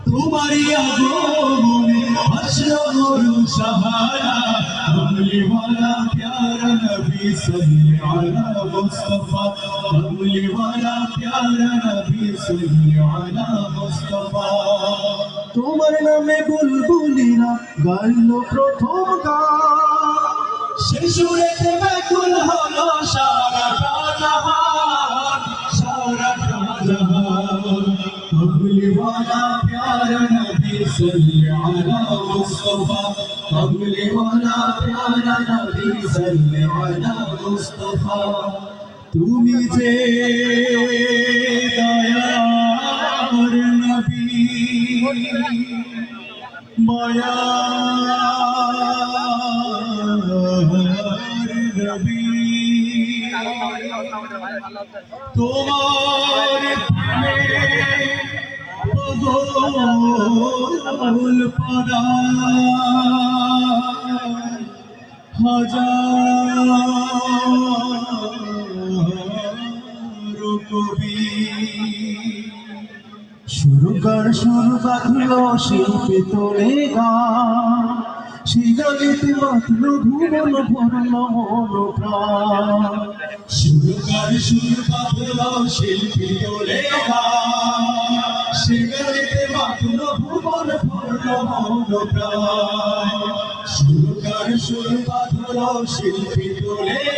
तुम्हारी आगोने हश्र सहारा कमली वाला प्यारा नबी सल्ली अला मुस्तफा कमली वाला प्यारा नबी सल्ली अला मुस्तफा তোমার নামে বুলবুলিরা গাইল প্রথম গান সে সুরেতে ব্যাকুল হলো সারাটা জাহান সারাটা জাহান কমলি वाला प्यारा नबी सल्ली अला मुस्तफा कमली वाला प्यारा नबी सल्ली अला मुस्तफा তুমি যে দয়ার নবী মায়ার নবী তোমার পাগল পারা হাজারো কবি সুরকার সুর বাঁধল শিল্পে তোলে গান সেই গানেতে মাতল ভুবন ভরল মন প্রাণ সুরকার সুর বাঁধল শিল্পে তোলে গান সেই গানেতে মাতল ভুবন ভরল মন প্রাণ সুরকার সুর বাঁধল শিল্পে তোলে